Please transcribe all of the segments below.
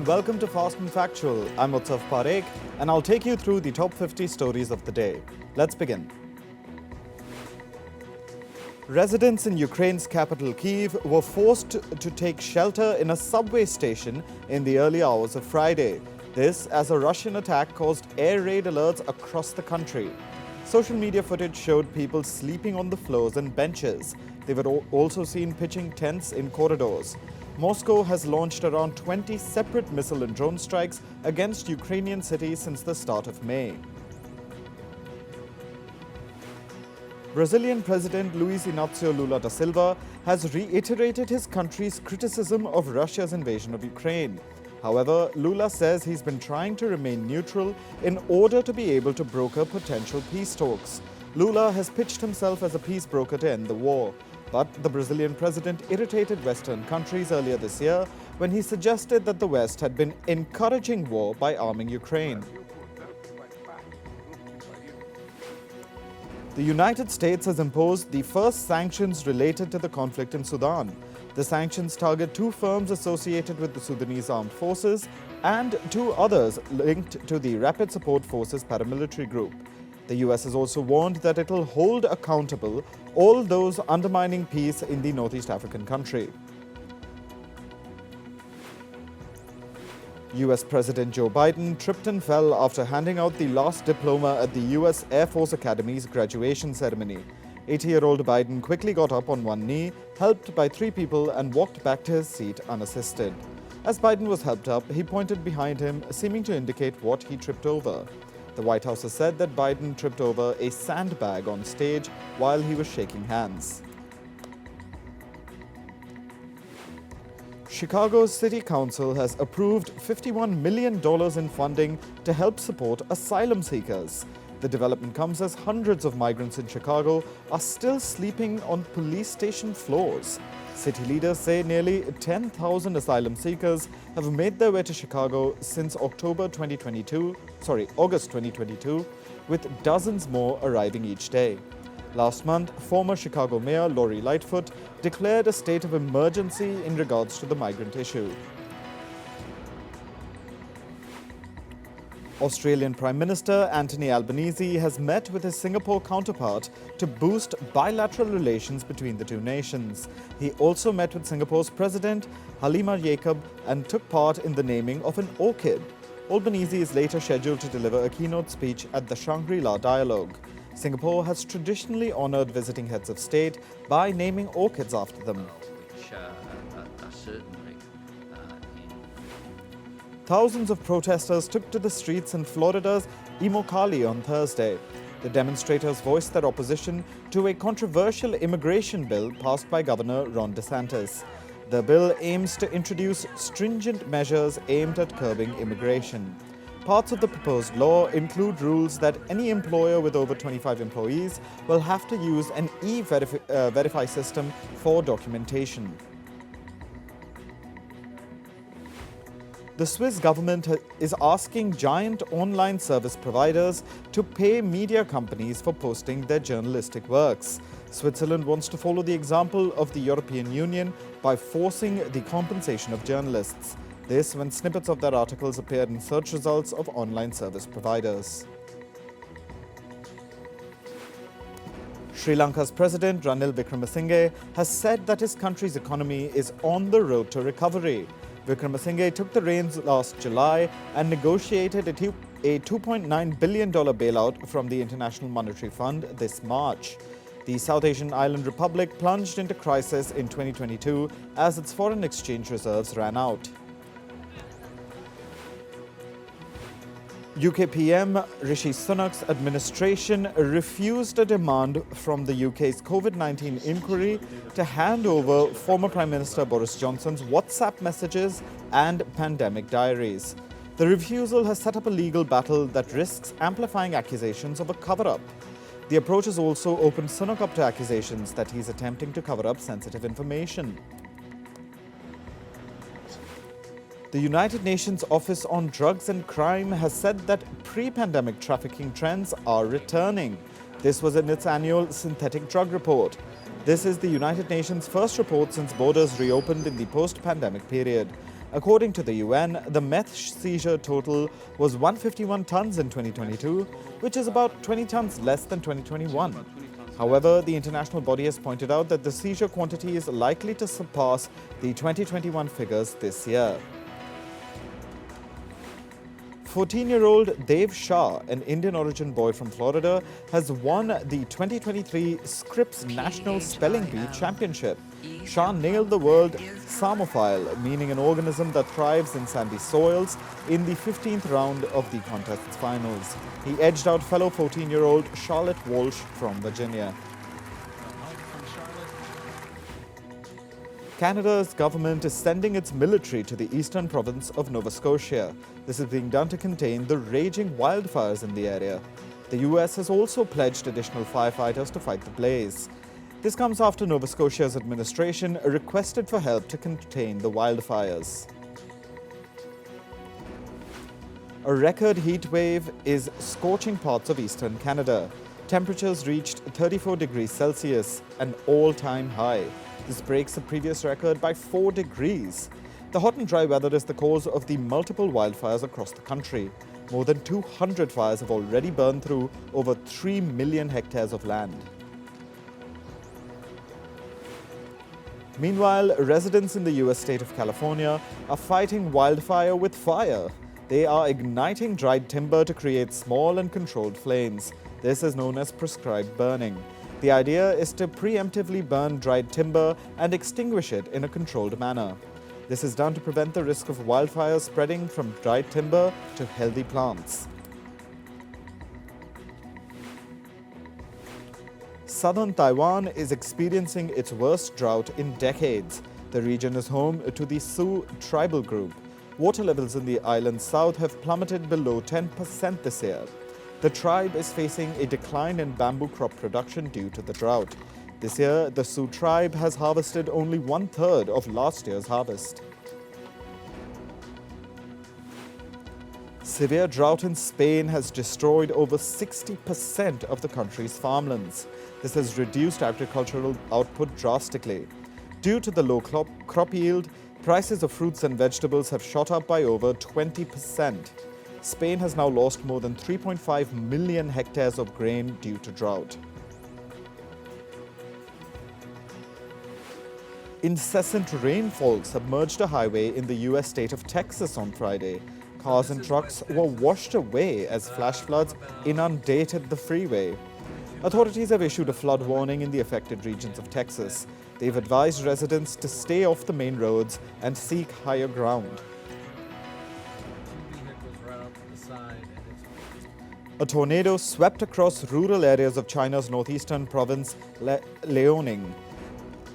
welcome to Fast and Factual. I'm Utsav Parekh and I'll take you through the top 50 stories of the day. Let's begin. Residents in Ukraine's capital Kyiv were forced to take shelter in a subway station in the early hours of Friday. This as a Russian attack caused air raid alerts across the country. Social media footage showed people sleeping on the floors and benches. They were also seen pitching tents in corridors. Moscow has launched around 20 separate missile and drone strikes against Ukrainian cities since the start of May. Brazilian President Luiz Inácio Lula da Silva has reiterated his country's criticism of Russia's invasion of Ukraine. However, Lula says he's been trying to remain neutral in order to be able to broker potential peace talks. Lula has pitched himself as a peace broker to end the war. But the Brazilian president irritated Western countries earlier this year when he suggested that the West had been encouraging war by arming Ukraine. The United States has imposed the first sanctions related to the conflict in Sudan. The sanctions target two firms associated with the Sudanese armed forces and two others linked to the Rapid Support Forces paramilitary group. The US has also warned that it will hold accountable all those undermining peace in the Northeast African country. US President Joe Biden tripped and fell after handing out the last diploma at the US Air Force Academy's graduation ceremony. 80-year-old Biden quickly got up on one knee, helped by three people, and walked back to his seat unassisted. As Biden was helped up, he pointed behind him, seeming to indicate what he tripped over. The White House has said that Biden tripped over a sandbag on stage while he was shaking hands. Chicago's City Council has approved $51 million in funding to help support asylum seekers. The development comes as hundreds of migrants in Chicago are still sleeping on police station floors. City leaders say nearly 10,000 asylum seekers have made their way to Chicago since August 2022, with dozens more arriving each day. Last month, former Chicago Mayor Lori Lightfoot declared a state of emergency in regards to the migrant issue. Australian Prime Minister Anthony Albanese has met with his Singapore counterpart to boost bilateral relations between the two nations. He also met with Singapore's President Halimah Yacob and took part in the naming of an orchid. Albanese is later scheduled to deliver a keynote speech at the Shangri-La Dialogue. Singapore has traditionally honoured visiting heads of state by naming orchids after them. Thousands of protesters took to the streets in Florida's Immokalee on Thursday. The demonstrators voiced their opposition to a controversial immigration bill passed by Governor Ron DeSantis. The bill aims to introduce stringent measures aimed at curbing immigration. Parts of the proposed law include rules that any employer with over 25 employees will have to use an e-verify system for documentation. The Swiss government is asking giant online service providers to pay media companies for posting their journalistic works. Switzerland wants to follow the example of the European Union by forcing the compensation of journalists. This when snippets of their articles appeared in search results of online service providers. Sri Lanka's President Ranil Wickremesinghe has said that his country's economy is on the road to recovery. Wickremesinghe took the reins last July and negotiated a $2.9 billion bailout from the International Monetary Fund this March. The South Asian island republic plunged into crisis in 2022 as its foreign exchange reserves ran out. UK PM Rishi Sunak's administration refused a demand from the UK's COVID-19 inquiry to hand over former Prime Minister Boris Johnson's WhatsApp messages and pandemic diaries. The refusal has set up a legal battle that risks amplifying accusations of a cover-up. The approach has also opened Sunak up to accusations that he's attempting to cover up sensitive information. The United Nations Office on Drugs and Crime has said that pre-pandemic trafficking trends are returning. This was in its annual synthetic drug report. This is the United Nations' first report since borders reopened in the post-pandemic period. According to the UN, the meth seizure total was 151 tons in 2022, which is about 20 tons less than 2021. However, the international body has pointed out that the seizure quantity is likely to surpass the 2021 figures this year. 14-year-old Dev Shah, an Indian-origin boy from Florida, has won the 2023 Scripps National Spelling Bee Championship. Shah nailed the word Samophile, meaning an organism that thrives in sandy soils, in the 15th round of the contest's finals. He edged out fellow 14-year-old Charlotte Walsh from Virginia. Canada's government is sending its military to the eastern province of Nova Scotia. This is being done to contain the raging wildfires in the area. The US has also pledged additional firefighters to fight the blaze. This comes after Nova Scotia's administration requested for help to contain the wildfires. A record heat wave is scorching parts of eastern Canada. Temperatures reached 34 degrees Celsius, an all-time high. This breaks the previous record by 4 degrees. The hot and dry weather is the cause of the multiple wildfires across the country. More than 200 fires have already burned through over 3 million hectares of land. Meanwhile, residents in the US state of California are fighting wildfire with fire. They are igniting dried timber to create small and controlled flames. This is known as prescribed burning. The idea is to preemptively burn dried timber and extinguish it in a controlled manner. This is done to prevent the risk of wildfires spreading from dried timber to healthy plants. Southern Taiwan is experiencing its worst drought in decades. The region is home to the Sioux tribal group. Water levels in the island's south have plummeted below 10% this year. The tribe is facing a decline in bamboo crop production due to the drought. This year, the Sioux tribe has harvested only 1/3 of last year's harvest. Severe drought in Spain has destroyed over 60% of the country's farmlands. This has reduced agricultural output drastically. Due to the low crop yield, prices of fruits and vegetables have shot up by over 20%. Spain has now lost more than 3.5 million hectares of grain due to drought. Incessant rainfall submerged a highway in the US state of Texas on Friday. Cars and trucks were washed away as flash floods inundated the freeway. Authorities have issued a flood warning in the affected regions of Texas. They've advised residents to stay off the main roads and seek higher ground. A tornado swept across rural areas of China's northeastern province, Liaoning.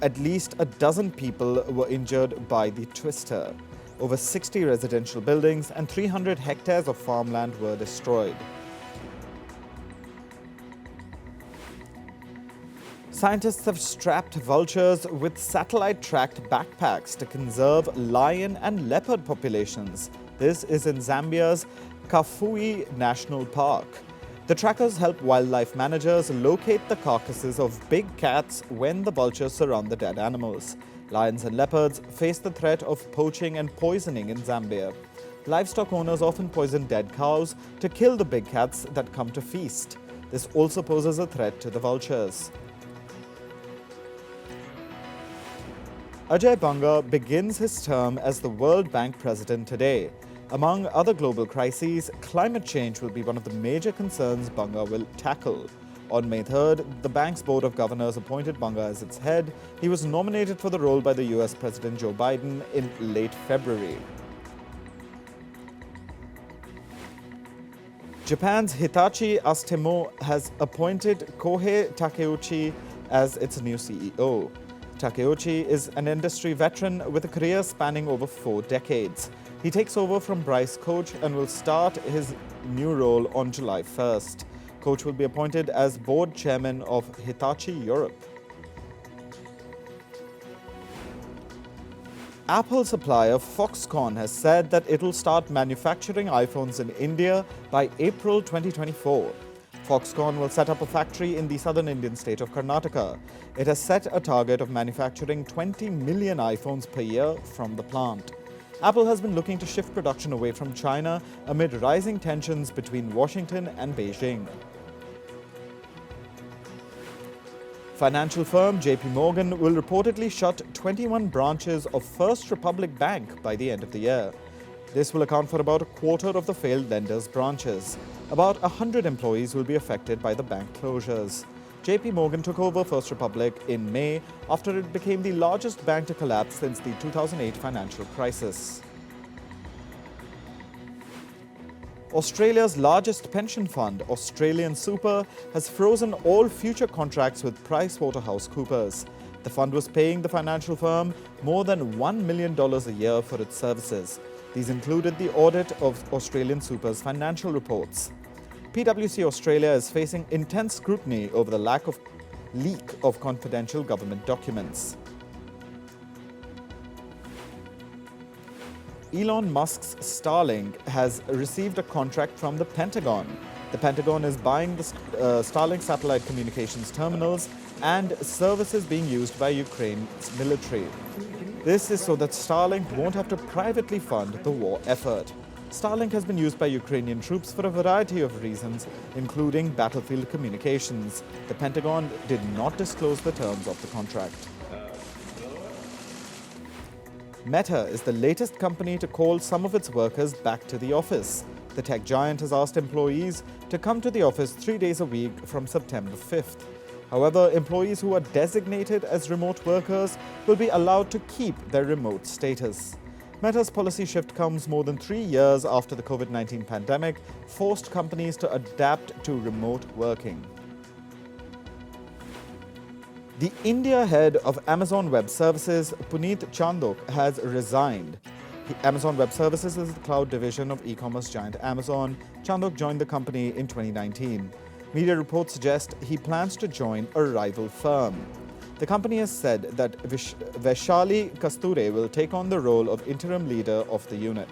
At least a dozen people were injured by the twister. Over 60 residential buildings and 300 hectares of farmland were destroyed. Scientists have strapped vultures with satellite-tracked backpacks to conserve lion and leopard populations. This is in Zambia's Kafue National Park. The trackers help wildlife managers locate the carcasses of big cats when the vultures surround the dead animals. Lions and leopards face the threat of poaching and poisoning in Zambia. Livestock owners often poison dead cows to kill the big cats that come to feast. This also poses a threat to the vultures. Ajay Banga begins his term as the World Bank president today. Among other global crises, climate change will be one of the major concerns Banga will tackle. On May 3rd, the bank's board of governors appointed Banga as its head. He was nominated for the role by the US President Joe Biden in late February. Japan's Hitachi Astemo has appointed Kohei Takeuchi as its new CEO. Takeuchi is an industry veteran with a career spanning over 4 decades. He takes over from Bryce Koch and will start his new role on July 1st. Koch will be appointed as board chairman of Hitachi Europe. Apple supplier Foxconn has said that it will start manufacturing iPhones in India by April 2024. Foxconn will set up a factory in the southern Indian state of Karnataka. It has set a target of manufacturing 20 million iPhones per year from the plant. Apple has been looking to shift production away from China amid rising tensions between Washington and Beijing. Financial firm JP Morgan will reportedly shut 21 branches of First Republic Bank by the end of the year. This will account for about a quarter of the failed lender's branches. About 100 employees will be affected by the bank closures. JP Morgan took over First Republic in May after it became the largest bank to collapse since the 2008 financial crisis. Australia's largest pension fund, Australian Super, has frozen all future contracts with PricewaterhouseCoopers. The fund was paying the financial firm more than $1 million a year for its services. These included the audit of Australian Super's financial reports. PwC Australia is facing intense scrutiny over the leak of confidential government documents. Elon Musk's Starlink has received a contract from the Pentagon. The Pentagon is buying the Starlink satellite communications terminals and services being used by Ukraine's military. This is so that Starlink won't have to privately fund the war effort. Starlink has been used by Ukrainian troops for a variety of reasons, including battlefield communications. The Pentagon did not disclose the terms of the contract. Meta is the latest company to call some of its workers back to the office. The tech giant has asked employees to come to the office 3 days a week from September 5th. However, employees who are designated as remote workers will be allowed to keep their remote status. Meta's policy shift comes more than 3 years after the COVID-19 pandemic forced companies to adapt to remote working. The India head of Amazon Web Services, Puneet Chandok, has resigned. Amazon Web Services is the cloud division of e-commerce giant Amazon. Chandok joined the company in 2019. Media reports suggest he plans to join a rival firm. The company has said that Vaishali Kasture will take on the role of interim leader of the unit.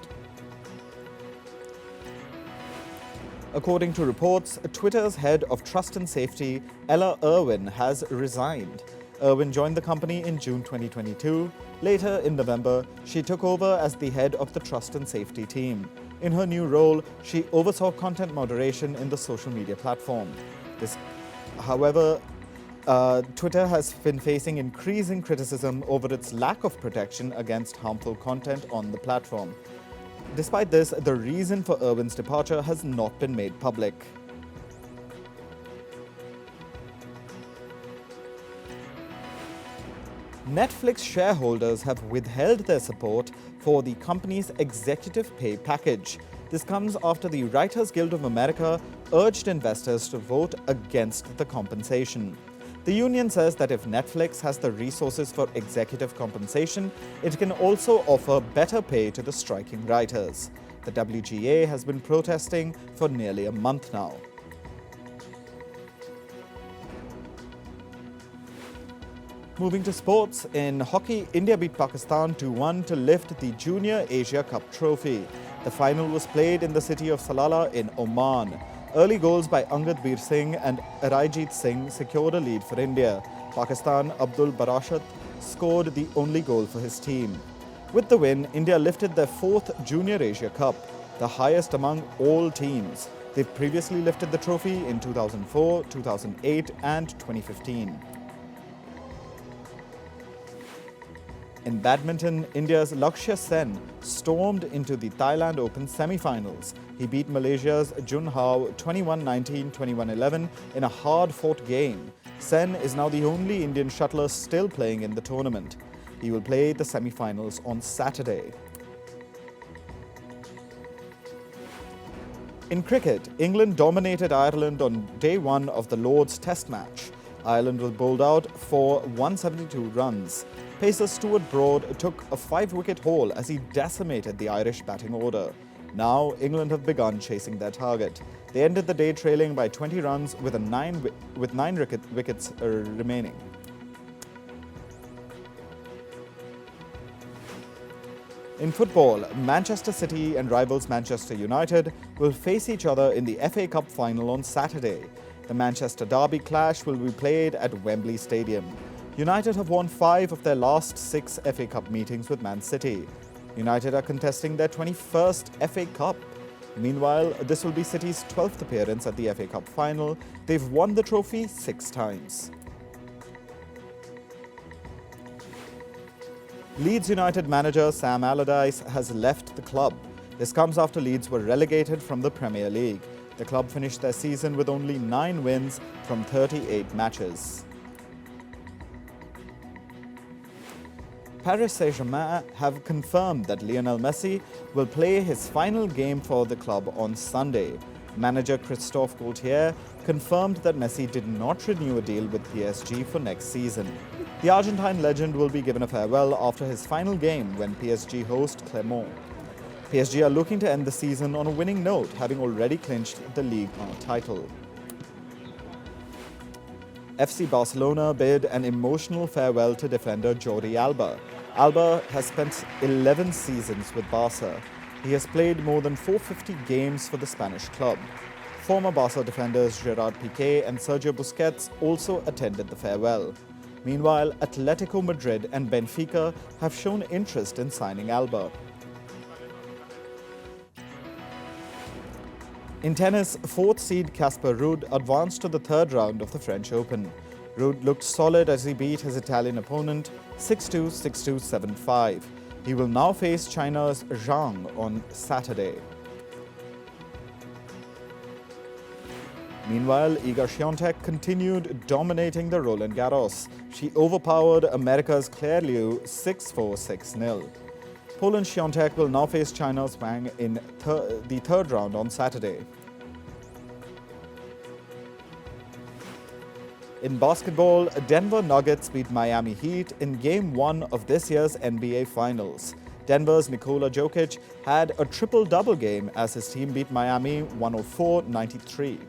According to reports, Twitter's head of trust and safety, Ella Irwin, has resigned. Irwin joined the company in June 2022. Later in November, she took over as the head of the trust and safety team. In her new role, she oversaw content moderation in the social media platform. However, Twitter has been facing increasing criticism over its lack of protection against harmful content on the platform. Despite this, the reason for Irwin's departure has not been made public. Netflix shareholders have withheld their support for the company's executive pay package. This comes after the Writers Guild of America urged investors to vote against the compensation. The union says that if Netflix has the resources for executive compensation, it can also offer better pay to the striking writers. The WGA has been protesting for nearly a month now. Moving to sports, in hockey, India beat Pakistan 2-1 to lift the Junior Asia Cup trophy. The final was played in the city of Salalah in Oman. Early goals by Angad Veer Singh and Arijit Singh secured a lead for India. Pakistan Abdul Barashat scored the only goal for his team. With the win, India lifted their 4th Junior Asia Cup, the highest among all teams. They've previously lifted the trophy in 2004, 2008 and 2015. In badminton, India's Lakshya Sen stormed into the Thailand Open semi-finals. He beat Malaysia's Jun Hao 21-19, 21-11 in a hard-fought game. Sen is now the only Indian shuttler still playing in the tournament. He will play the semi-finals on Saturday. In cricket, England dominated Ireland on day one of the Lord's Test match. Ireland was bowled out for 172 runs. Pacer Stuart Broad took a 5-wicket haul as he decimated the Irish batting order. Now, England have begun chasing their target. They ended the day trailing by 20 runs with 9 wickets remaining. In football, Manchester City and rivals Manchester United will face each other in the FA Cup final on Saturday. The Manchester Derby clash will be played at Wembley Stadium. United have won 5 of their last 6 FA Cup meetings with Man City. United are contesting their 21st FA Cup. Meanwhile, this will be City's 12th appearance at the FA Cup final. They've won the trophy 6 times. Leeds United manager Sam Allardyce has left the club. This comes after Leeds were relegated from the Premier League. The club finished their season with only 9 wins from 38 matches. Paris Saint-Germain have confirmed that Lionel Messi will play his final game for the club on Sunday. Manager Christophe Galtier confirmed that Messi did not renew a deal with PSG for next season. The Argentine legend will be given a farewell after his final game when PSG host Clermont. PSG are looking to end the season on a winning note, having already clinched the Ligue 1 title. FC Barcelona bid an emotional farewell to defender Jordi Alba. Alba has spent 11 seasons with Barca. He has played more than 450 games for the Spanish club. Former Barca defenders Gerard Piqué and Sergio Busquets also attended the farewell. Meanwhile, Atletico Madrid and Benfica have shown interest in signing Alba. In tennis, 4th seed Casper Ruud advanced to the 3rd round of the French Open. Ruud looked solid as he beat his Italian opponent 6-2, 6-2, 7-5. He will now face China's Zhang on Saturday. Meanwhile, Iga Świątek continued dominating the Roland Garros. She overpowered America's Claire Liu 6-4, 6-0. Poland's Świątek will now face China's Wang in the 3rd round on Saturday. In basketball, Denver Nuggets beat Miami Heat in Game 1 of this year's NBA Finals. Denver's Nikola Jokic had a triple-double game as his team beat Miami 104-93.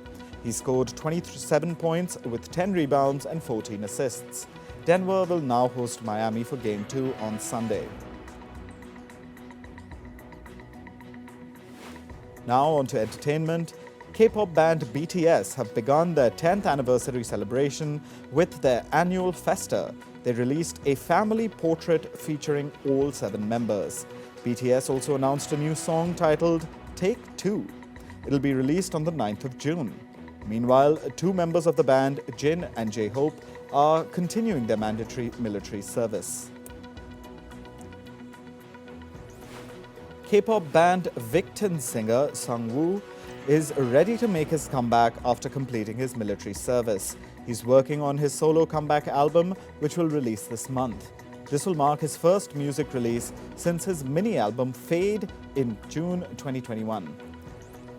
He scored 27 points with 10 rebounds and 14 assists. Denver will now host Miami for Game 2 on Sunday. Now on to entertainment. K-pop band BTS have begun their 10th anniversary celebration with their annual festa. They released a family portrait featuring all 7 members. BTS also announced a new song titled Take 2. It'll be released on the 9th of June. Meanwhile, 2 members of the band, Jin and J-Hope, are continuing their mandatory military service. K-pop band Victon singer Sungwoo is ready to make his comeback after completing his military service. He's working on his solo comeback album, which will release this month. This will mark his first music release since his mini-album Fade in June 2021.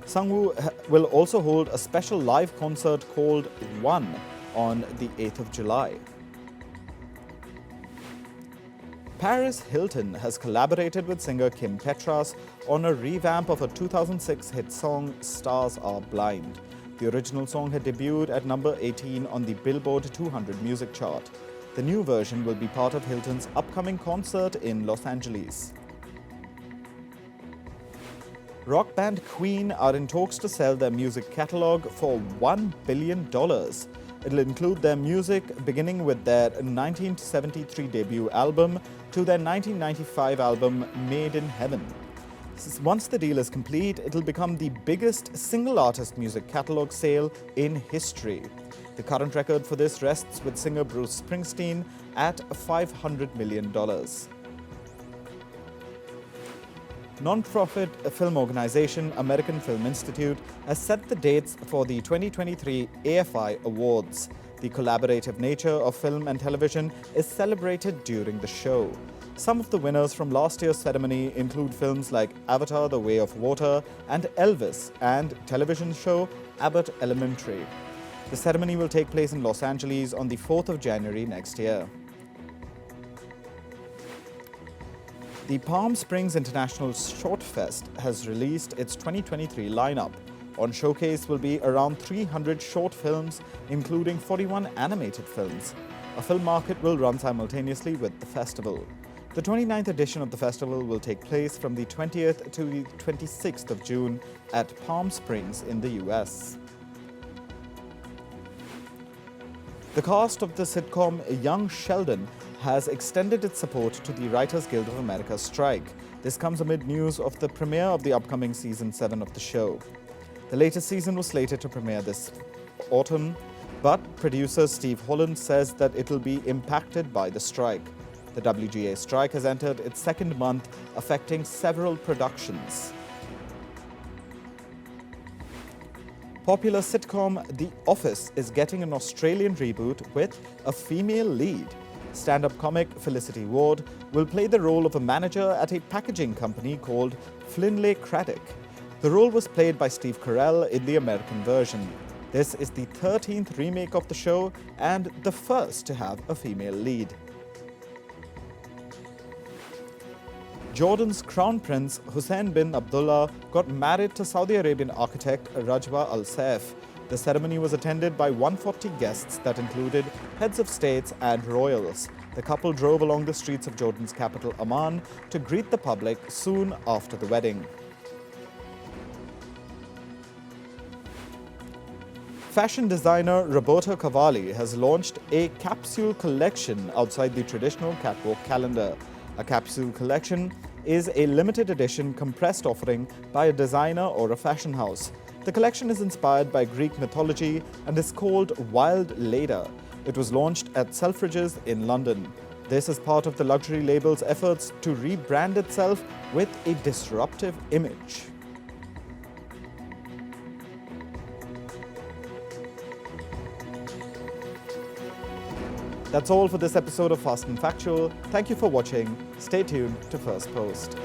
Sungwoo will also hold a special live concert called One on the 8th of July. Paris Hilton has collaborated with singer Kim Petras on a revamp of her 2006 hit song Stars Are Blind. The original song had debuted at number 18 on the Billboard 200 music chart. The new version will be part of Hilton's upcoming concert in Los Angeles. Rock band Queen are in talks to sell their music catalog for $1 billion. It'll include their music beginning with their 1973 debut album to their 1995 album Made in Heaven. Once the deal is complete, it'll become the biggest single artist music catalog sale in history. The current record for this rests with singer Bruce Springsteen at $500 million. Non-profit film organization American Film Institute has set the dates for the 2023 AFI Awards. The collaborative nature of film and television is celebrated during the show. Some of the winners from last year's ceremony include films like Avatar: The Way of Water and Elvis, and television show Abbott Elementary. The ceremony will take place in Los Angeles on the 4th of January next year. The Palm Springs International Short Fest has released its 2023 lineup. On showcase will be around 300 short films, including 41 animated films. A film market will run simultaneously with the festival. The 29th edition of the festival will take place from the 20th to the 26th of June at Palm Springs in the US. The cast of the sitcom Young Sheldon has extended its support to the Writers Guild of America's strike. This comes amid news of the premiere of the upcoming season 7 of the show. The latest season was slated to premiere this autumn, but producer Steve Holland says that it'll be impacted by the strike. The WGA strike has entered its second month, affecting several productions. Popular sitcom The Office is getting an Australian reboot with a female lead. Stand-up comic Felicity Ward will play the role of a manager at a packaging company called Finlay Craddock. The role was played by Steve Carell in the American version. This is the 13th remake of the show and the first to have a female lead. Jordan's Crown Prince Hussein bin Abdullah got married to Saudi Arabian architect Rajwa Al Saif. The ceremony was attended by 140 guests that included heads of states and royals. The couple drove along the streets of Jordan's capital Amman to greet the public soon after the wedding. Fashion designer Roberto Cavalli has launched a capsule collection outside the traditional catwalk calendar. A capsule collection is a limited edition compressed offering by a designer or a fashion house. The collection is inspired by Greek mythology and is called Wild Leda. It was launched at Selfridges in London. This is part of the luxury label's efforts to rebrand itself with a disruptive image. That's all for this episode of Fast and Factual. Thank you for watching. Stay tuned to Firstpost.